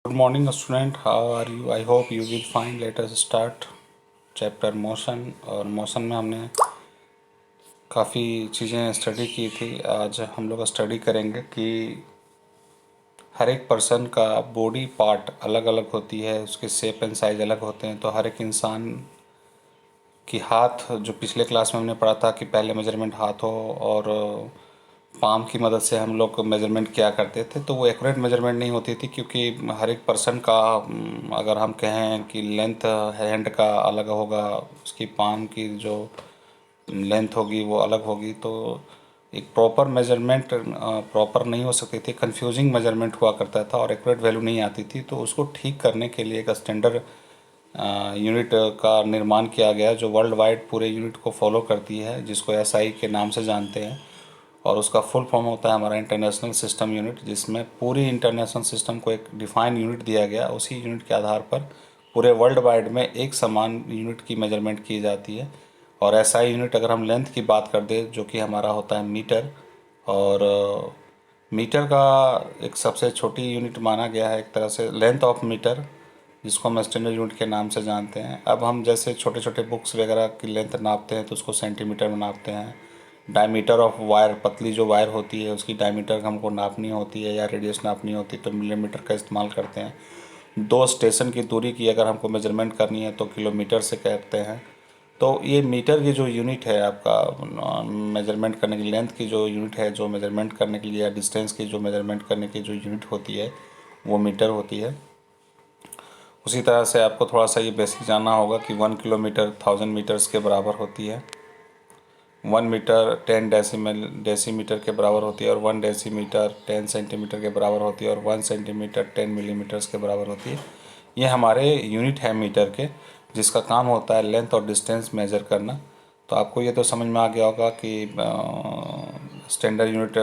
Good morning, student. How are you? I hope you will fine. Let us start chapter motion. और motion में हमने काफ़ी चीज़ें study की थी। आज हम लोग स्टडी करेंगे कि हर एक पर्सन का बॉडी पार्ट अलग अलग होती है, उसके शेप एंड साइज अलग होते हैं। तो हर एक इंसान की हाथ, जो पिछले क्लास में हमने पढ़ा था कि पहले मेजरमेंट हाथों और पाम की मदद से हम लोग मेजरमेंट किया करते थे, तो वो एक्यूरेट मेजरमेंट नहीं होती थी, क्योंकि हर एक पर्सन का अगर हम कहें कि लेंथ हैंड का अलग होगा, उसकी पाम की जो लेंथ होगी वो अलग होगी, तो एक प्रॉपर मेजरमेंट प्रॉपर नहीं हो सकती थी। कंफ्यूजिंग मेजरमेंट हुआ करता था और एक्यूरेट वैल्यू नहीं आती थी। तो उसको ठीक करने के लिए एक स्टैंडर्ड यूनिट का निर्माण किया गया, जो वर्ल्ड वाइड पूरे यूनिट को फॉलो करती है, जिसको एसआई के नाम से जानते हैं। और उसका फुल फॉर्म होता है हमारा इंटरनेशनल सिस्टम यूनिट, जिसमें पूरी इंटरनेशनल सिस्टम को एक डिफाइंड यूनिट दिया गया। उसी यूनिट के आधार पर पूरे वर्ल्ड वाइड में एक समान यूनिट की मेजरमेंट की जाती है। और एसआई यूनिट, अगर हम लेंथ की बात कर दें, जो कि हमारा होता है मीटर, और मीटर का एक सबसे छोटी यूनिट माना गया है एक तरह से लेंथ ऑफ मीटर, जिसको हम स्टैंडर्ड यूनिट के नाम से जानते हैं। अब हम जैसे छोटे छोटे बुक्स वगैरह की लेंथ नापते हैं तो उसको सेंटीमीटर में नापते हैं। डायमीटर ऑफ वायर, पतली जो वायर होती है उसकी डायमीटर हमको नापनी होती है या रेडियस नापनी होती है तो मिलीमीटर का इस्तेमाल करते हैं। 2 स्टेशन की दूरी की अगर हमको मेजरमेंट करनी है तो किलोमीटर से करते हैं। तो ये मीटर की जो यूनिट है आपका मेजरमेंट करने की, लेंथ की जो यूनिट है जो मेजरमेंट करने के लिए, या डिस्टेंस की जो मेजरमेंट करने की जो यूनिट होती है वो मीटर होती है। उसी तरह से आपको थोड़ा सा ये बेसिक जानना होगा कि 1 किलोमीटर 1000 मीटर्स के बराबर होती है। 1 मीटर 10 डेसीमीटर के बराबर होती है, और 1 डेसीमीटर 10 सेंटीमीटर के बराबर होती है, और 1 सेंटीमीटर 10 मिलीमीटर्स के बराबर होती है। ये हमारे यूनिट है मीटर के, जिसका काम होता है लेंथ और डिस्टेंस मेजर करना। तो आपको ये तो समझ में आ गया होगा कि स्टैंडर्ड यूनिट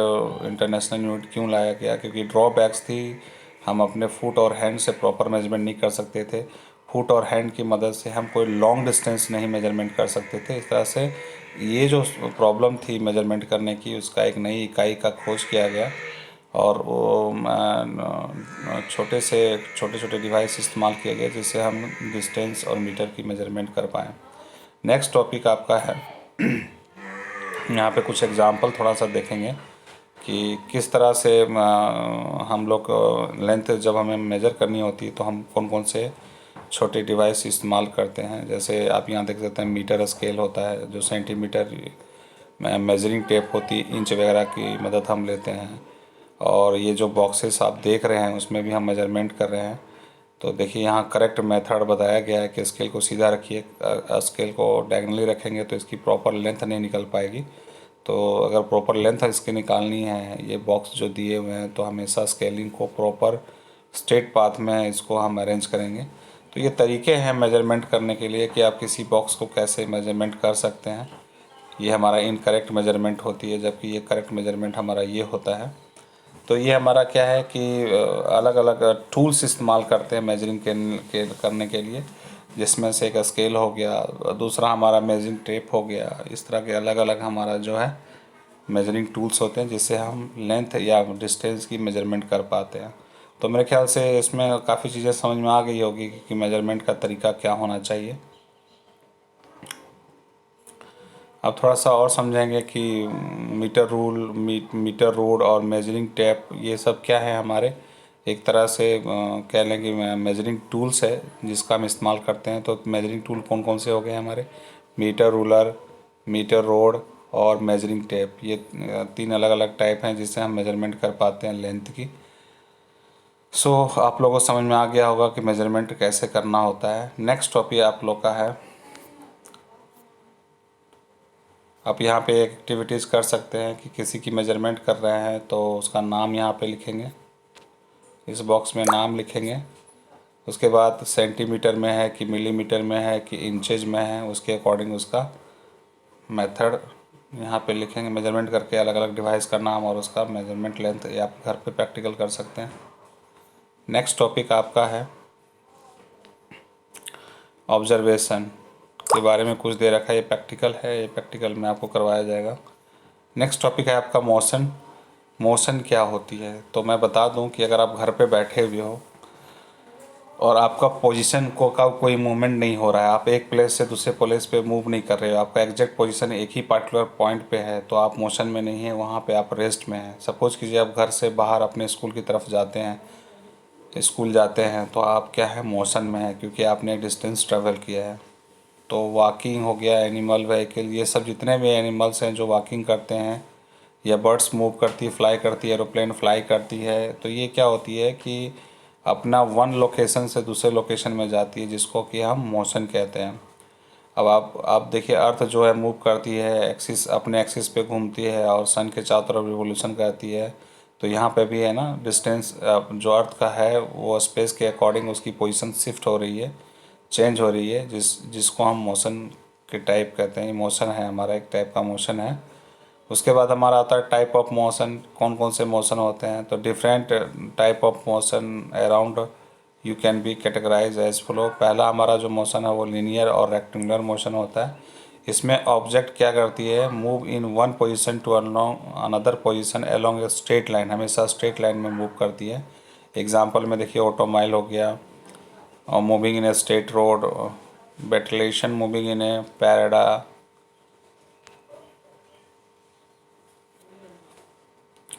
इंटरनेशनल यूनिट क्यों लाया गया, क्योंकि ड्रॉबैक्स थी। हम अपने फुट और हैंड से प्रॉपर मेजरमेंट नहीं कर सकते थे। फुट और हैंड की मदद से हम कोई लॉन्ग डिस्टेंस नहीं मेजरमेंट कर सकते थे। इस तरह से ये जो प्रॉब्लम थी मेजरमेंट करने की, उसका एक नई इकाई का खोज किया गया, और वो छोटे छोटे डिवाइस इस्तेमाल किए गए, जिससे हम डिस्टेंस और मीटर की मेजरमेंट कर पाएँ। नेक्स्ट टॉपिक आपका है यहाँ पे कुछ एग्जांपल थोड़ा सा देखेंगे कि किस तरह से हम लोग लेंथ जब हमें मेजर करनी होती है तो हम कौन कौन से छोटे डिवाइस इस्तेमाल करते हैं। जैसे आप यहाँ देख सकते हैं मीटर स्केल होता है, जो सेंटीमीटर मेजरिंग टेप होती है, इंच वगैरह की मदद हम लेते हैं। और ये जो बॉक्सेस आप देख रहे हैं उसमें भी हम मेजरमेंट कर रहे हैं। तो देखिए यहाँ करेक्ट मेथड बताया गया है कि स्केल को सीधा रखिए, स्केल को डायगनली रखेंगे तो इसकी प्रॉपर लेंथ नहीं निकल पाएगी। तो अगर प्रॉपर लेंथ इसकी निकालनी है, ये बॉक्स जो दिए हुए हैं, तो हमेशा स्केलिंग को प्रॉपर स्ट्रेट पाथ में इसको हम अरेंज करेंगे। तो ये तरीके हैं मेजरमेंट करने के लिए कि आप किसी बॉक्स को कैसे मेजरमेंट कर सकते हैं। ये हमारा इनकरेक्ट मेजरमेंट होती है, जबकि ये करेक्ट मेजरमेंट हमारा ये होता है। तो ये हमारा क्या है कि अलग अलग टूल्स इस्तेमाल करते हैं मेजरिंग करने के लिए, जिसमें से एक स्केल हो गया, दूसरा हमारा मेजरिंग टेप हो गया। इस तरह के अलग अलग हमारा जो है मेजरिंग टूल्स होते हैं, जिससे हम लेंथ या डिस्टेंस की मेजरमेंट कर पाते हैं। तो मेरे ख्याल से इसमें काफ़ी चीज़ें समझ में आ गई होगी कि मेजरमेंट का तरीका क्या होना चाहिए। अब थोड़ा सा और समझेंगे कि मीटर रूल, मीटर रोड और मेजरिंग टेप, ये सब क्या है हमारे। एक तरह से कह लें कि मेजरिंग टूल्स है जिसका हम इस्तेमाल करते हैं। तो मेजरिंग टूल कौन कौन से हो गए हमारे, मीटर रूलर, मीटर रोड और मेजरिंग टेप। ये 3 अलग अलग टाइप हैं जिससे हम मेजरमेंट कर पाते हैं लेंथ की। आप लोगों को समझ में आ गया होगा कि मेजरमेंट कैसे करना होता है। नेक्स्ट टॉपिक आप लोग का है, आप यहाँ पे एक्टिविटीज़ कर सकते हैं कि किसी की मेजरमेंट कर रहे हैं तो उसका नाम यहाँ पे लिखेंगे, इस बॉक्स में नाम लिखेंगे। उसके बाद सेंटीमीटर में है कि मिलीमीटर में है कि इंचेज में है, उसके अकॉर्डिंग उसका मेथड यहाँ पे लिखेंगे। मेजरमेंट करके अलग अलग डिवाइस का नाम और उसका मेजरमेंट लेंथ, ये आप घर पे प्रैक्टिकल कर सकते हैं। नेक्स्ट टॉपिक आपका है ऑब्जर्वेशन के बारे में कुछ दे रखा है, ये प्रैक्टिकल है, ये प्रैक्टिकल में आपको करवाया जाएगा। नेक्स्ट टॉपिक है आपका मोशन। मोशन क्या होती है, तो मैं बता दूं कि अगर आप घर पे बैठे हुए हो और आपका पोजीशन को का कोई मूवमेंट नहीं हो रहा है, आप एक प्लेस से दूसरे प्लेस पे मूव नहीं कर रहे हो, आपका एग्जैक्ट पोजीशन एक ही पार्टिकुलर पॉइंट पे है, तो आप मोशन में नहीं है, वहाँ पे आप रेस्ट में हैं। सपोज कीजिए आप घर से बाहर अपने स्कूल की तरफ जाते हैं, स्कूल जाते हैं, तो आप क्या है, मोशन में है, क्योंकि आपने एक डिस्टेंस ट्रेवल किया है। तो वॉकिंग हो गया, एनिमल, व्हीकल, ये सब जितने भी एनिमल्स हैं जो वॉकिंग करते हैं, या बर्ड्स मूव करती है, फ्लाई करती है, एरोप्लेन फ्लाई करती है, तो ये क्या होती है कि अपना वन लोकेशन से दूसरे लोकेशन में जाती है, जिसको कि हम मोशन कहते हैं। अब आप देखिए, अर्थ जो है मूव करती है, एक्सिस, अपने एक्सिस पे घूमती है और सन के चारों तरफ रिवोल्यूशन करती है। तो यहाँ पे भी है ना, डिस्टेंस जो अर्थ का है वो स्पेस के अकॉर्डिंग उसकी पोजीशन शिफ्ट हो रही है, चेंज हो रही है, जिसको हम मोशन के टाइप कहते हैं। मोशन है हमारा, एक टाइप का मोशन है। उसके बाद हमारा आता है टाइप ऑफ मोशन, कौन कौन से मोशन होते हैं। तो different type of motion around you can be categorize as follow. पहला हमारा जो मोशन है वो लीनियर और रेक्टेंगुलर मोशन होता है। इसमें ऑब्जेक्ट क्या करती है, move in one position to another position along a straight line, हमेशा स्ट्रेट लाइन में मूव करती है। एग्जांपल में देखिए, ऑटोमाइल हो गया, और moving in a straight road, battalion moving in a parade,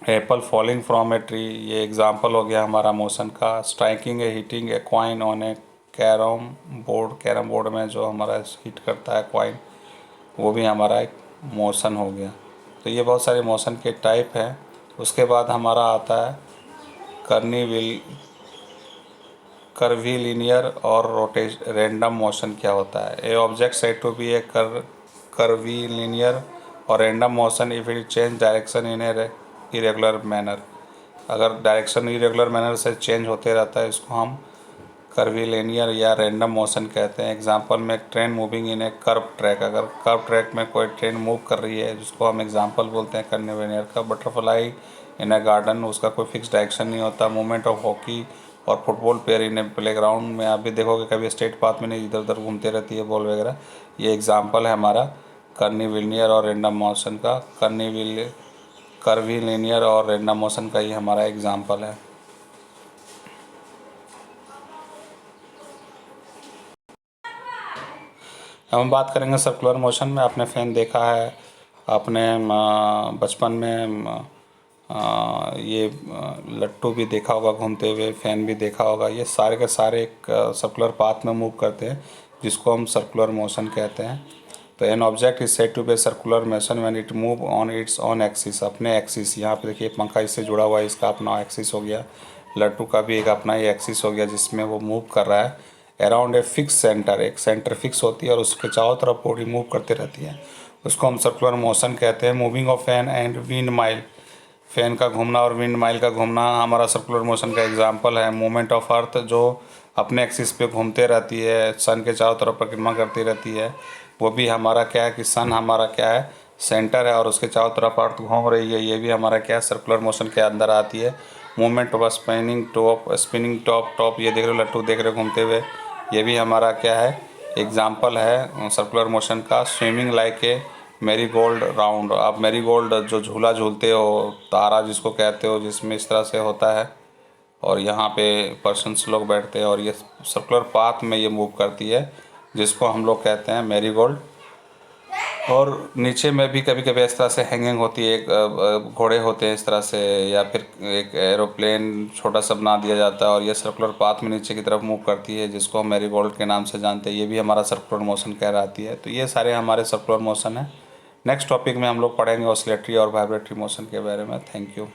apple falling from a tree, ये एग्जांपल हो गया हमारा मोशन का। Striking a hitting a coin on a carrom board में जो हमारा हिट करता है क्वाइन, वो भी हमारा एक मोशन हो गया। तो ये बहुत सारे मोशन के टाइप हैं। उसके बाद हमारा आता है कर्वीलिनियर और रैंडम मोशन। क्या होता है, a object said to be a curvilinear और random motion if it change direction in a irregular manner. अगर डायरेक्शन इरेगुलर मैनर से चेंज होते रहता है, इसको हम कर्वीलिनियर या रैंडम मोशन कहते हैं। एग्जांपल में, train moving in A curve track, अगर कर्व ट्रैक में कोई ट्रेन मूव कर रही है, जिसको हम एग्जांपल बोलते हैं कर्वीलिनियर का। बटरफ्लाई इन ए गार्डन, उसका कोई फिक्स डायरेक्शन नहीं होता। मूवमेंट ऑफ हॉकी और football player in A playground में, आप भी देखोगे कभी स्ट्रेट पाथ में नहीं, इधर उधर घूमते रहती है बॉल वगैरह। ये एग्जांपल है हमारा कर्वीलिनियर और रैंडम मोशन का। कर्वीलिनियर और रैंडम मोशन का ये हमारा एग्जांपल है। अब हम बात करेंगे सर्कुलर मोशन में। आपने फैन देखा है, आपने बचपन में ये लट्टू भी देखा होगा घूमते हुए, फैन भी देखा होगा। ये सारे के सारे एक सर्कुलर पाथ में मूव करते हैं, जिसको हम सर्कुलर मोशन कहते हैं। तो an object is said to be circular motion when it move on its on axis, अपने एक्सिस। यहाँ पे देखिए पंखा इससे जुड़ा हुआ है, इसका अपना एक्सिस हो गया। लट्टू का भी एक अपना ही एक्सिस हो गया, जिसमें वो मूव कर रहा है अराउंड ए फिक्स सेंटर। एक सेंटर फिक्स होती है और उसके चारों तरफ बॉडी मूव करती रहती है, उसको हम सर्कुलर मोशन कहते हैं। Moving of fan and wind mile, fan का घूमना और विंड माइल का घूमना हमारा सर्कुलर मोशन का एग्जांपल है। मूवमेंट ऑफ अर्थ, जो अपने एक्सिस पे घूमते रहती है, सन के चारों तरफ परिक्रमा करती रहती है, वो भी हमारा क्या है कि सन हमारा क्या है, सेंटर है, और उसके चारों तरफ अर्थ घूम रही है, ये भी हमारा क्या है, सर्कुलर मोशन के अंदर आती है। मूवमेंट ऑफ स्पिनिंग टॉप, ये देख रहे हो लट्टू देख रहे हो घूमते हुए, ये भी हमारा क्या है, एग्जाम्पल है सर्कुलर मोशन का। स्विमिंग लाइक ए मेरी गोल्ड राउंड, आप मेरी गोल्ड जो झूला झूलते हो, तारा जिसको कहते हो, जिसमें इस तरह से होता है और यहाँ पे पर्सन्स लोग बैठते हैं, और ये सर्कुलर पाथ में ये मूव करती है, जिसको हम लोग कहते हैं मेरी गोल्ड। और नीचे में भी कभी कभी इस तरह से हैंगिंग होती है, एक घोड़े होते हैं इस तरह से, या फिर एक एरोप्लेन छोटा सा बना दिया जाता है, और ये सर्कुलर पाथ में नीचे की तरफ मूव करती है, जिसको हम मैरीगोल्ड के नाम से जानते हैं। ये भी हमारा सर्कुलर मोशन कहलाती है। तो ये सारे हमारे सर्कुलर मोशन है। नेक्स्ट टॉपिक में हम लोग पढ़ेंगे ऑसिलेटरी और वाइब्रेटरी मोशन के बारे में। Thank you.